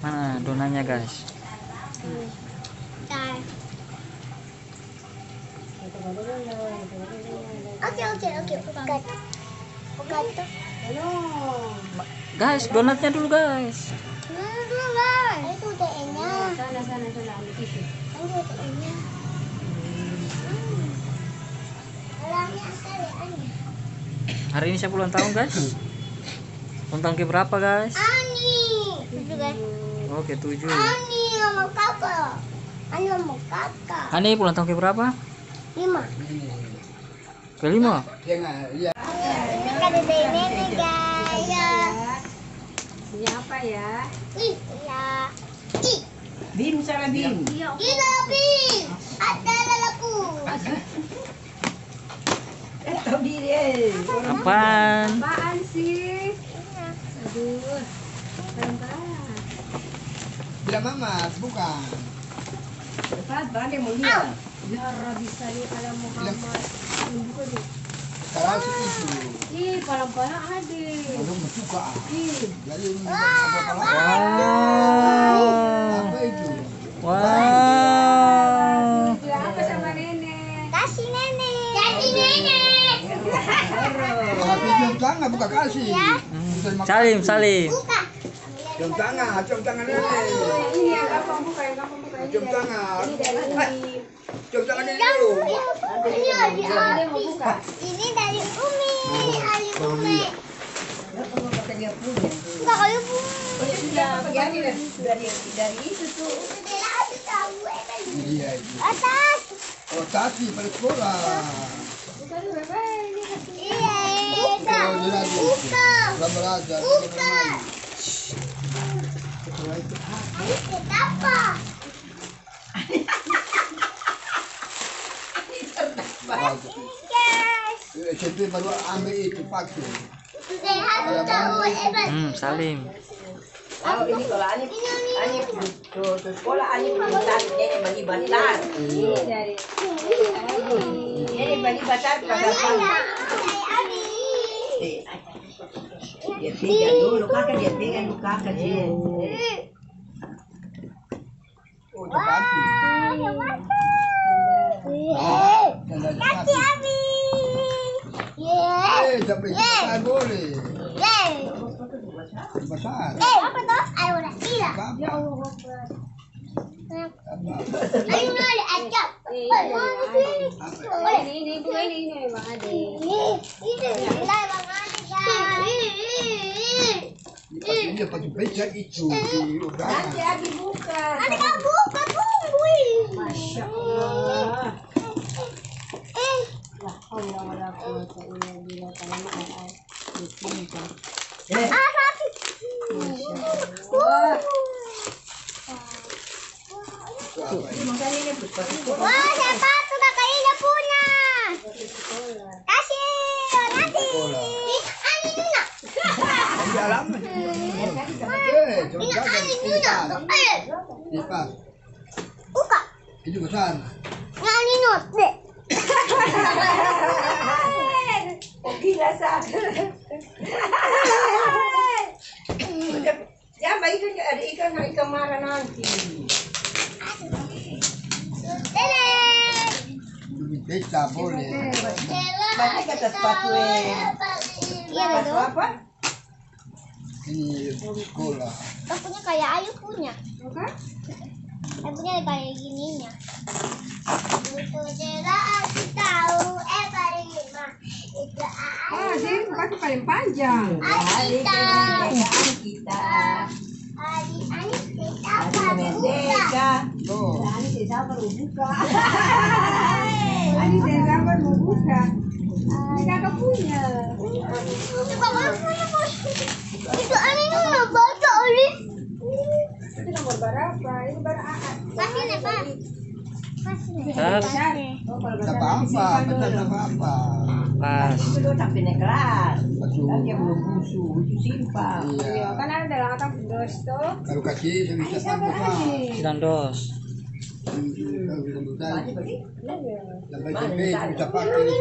Mana donanya guys? Oke. Buka. Guys, donatnya dulu guys. Itu udah enak. Sana. Ambil tisu. Udah enak. Hari ini siapa ulang tahun guys? Ulang tahun ke berapa guys? Ani. 7 guys. Oke 7. Ani sama kakak. Ani ulang tahun ke berapa? 5. Ke 5. Ini kan ada nenek guys. Ini apa ya? Iya. Bim, salah Bim. Gila Bim. Ada lalaku. Tahu diri. Apaan? Apaan sih? Aduh. Pelan-pelan. Bila mama, bukan. Cepat, bang, mau lihat. Ya Rabbi salli ala Muhammad. Buka dulu. Sekarang itu. Ih, pelan-pelan ada. Belum suka. Ih, Jadi ini apa Wow. itu? Wow. itu apa sama nenek? Kasih nenek. Kalau cium tangan buka kasih. Salim. Buka. Cium tangan nenek. Ini yang gampang buka, Ini Cium dari- tangan. Ini dari Bim. Cium tangan nenek dulu. Ini dari Dia mau Abi. buka. Ini dari Umi. Ali Umi. Enggak kayak Umi. Dari itu tuh. Udah Abi tahu Iya itu. atas. Oh tadi pada sekolah. Buka dulu, Bebe. Ini kasih. Iya. Buka. Buka. Belajar. Buka. Ini kenapa? Ini guys. SMP baru ambil itu pakai. Sudah harus tahu hebat. Salim. Oh ini kalau Ani tuh sekolah Ani pintar nenek bagi batar. Ini dari Nenek bagi batar pada Saya Abi. dia pegang dulu kakak dia pegang dulu kakak dia. Oh pakai. Kasih Abi. Yeay. Sampai besar boleh. Yeay. Besar. Apa tuh? Ayo udah gila. Apa? Ayo udah acap. ini buka ini Bang Ade. Ini nilai Bang Ade guys. Dia pakai beca itu di udara. Nanti Abi buka. Ada kan buka tunggu. Masya Allah. Allah wala quwwata illa billah. Sapi. Makanya ini puspa Wah, sepatu kakak Ida punya. Kasih nanti. Ani Nuna. Di dalam. Ini Ani Nuna. Ini pas. Buka. Itu besar. Ani Nuna. Dek. oh gila sak. Ya baik kan ada ikan marah nanti. Telek. Beca boleh. Banyak kata sepatu Iya sepatu betul. apa? Ini sekolah. Punya kayak Ayu punya. Buka. Saya punya kayak gininya. Itu jelas tahu paling lima. Itu Oh, jadi buka paling panjang. Kita. Kita. Ani kita Merdeka. Tuh. Ani saya baru buka. Ani saya baru buka. Ini kakak punya. Itu Ani Nuna baca Oli. Itu nomor berapa? Ini baru AA. Kasih nih Pak. Kasih nih. Sar. Oh, kalau Tak besar apa-apa, disimpan betul dulu. tak apa-apa. Pas. Itu tuh sampai keras. Batu. Kan dia belum busuk, itu simpang. Iya. Kan ada dalam kata dos tuh. Kalau kasih saya bisa tambah. Sedang dos. Kalau bisa besar. Tadi bagi. Sampai tempe bisa pakai.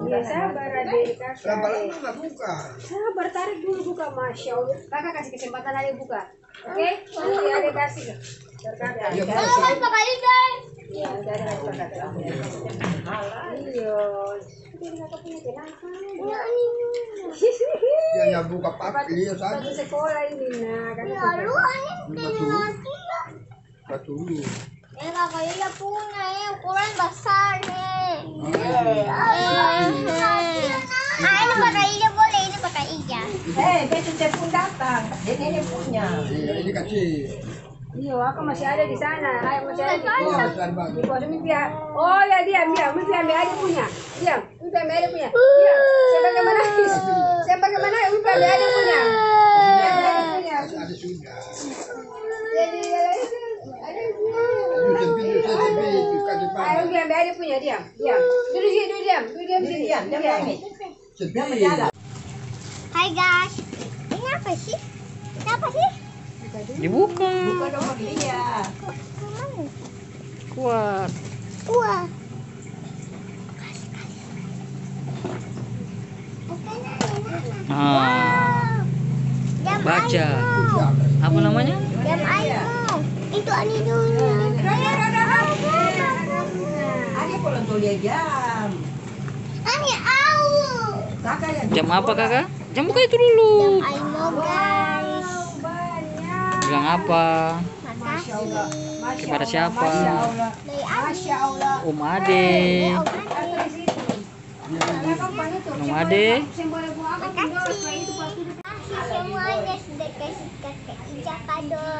Ya sabar adik Berapa kakak. lama nggak buka? Sabar, tarik dulu buka, masya Allah. Kakak kasih kesempatan adik buka. Oke? Nanti adik kasih. Terkadang. Iya, Kalau Pak. kan pakai guys. Iya, udah ada kakak. Iya. Kakak punya kenapa? Dia yang buka pakai dia Satu saja. sekolah ini, nah. Kakak Ya lu ini Batu. lagi ya. Batu. Kakak Ida punya ya ukuran besar nih. Ini pakai Ida boleh, ini pakai Ida. Besok saya pun datang. Dia nenek punya. Iya, ini kasih. Iya, aku masih ada di sana. Ayo masih ada di Iya, sana. besar banget. Di pos mimpi ya. Oh ya diam. Mimpi ambil adik punya. Diam. Mimpi ambil adik punya. Diam. Saya bagaimana? Saya bagaimana? Mimpi ambil adik punya. Ada sudah. Jadi ada punya. Aduh, tempe, kasih Ayo pakai. mimpi ambil adik punya. Diam. Duduk sini, diam sini. Diam, dia pamit. Dia Tempe. berjalan. Hai guys. Ini apa sih? Ini apa sih? Dibuka. Buka dong dia. Kuat. Wah. Ah, Jam baca. Aimo. Apa namanya? Jam Aimo. Itu ani dulu. Ada pulang tuh dia jam. Ani au. Kakak yang Jam apa kakak? Jam buka itu dulu. Jam Aimo guys. Bilang apa? Makasih. Kepada siapa? Dari Masya Allah. Om Ade. Om Ade. Om Ade. Makasih semuanya sudah kasih kakak Ija kado.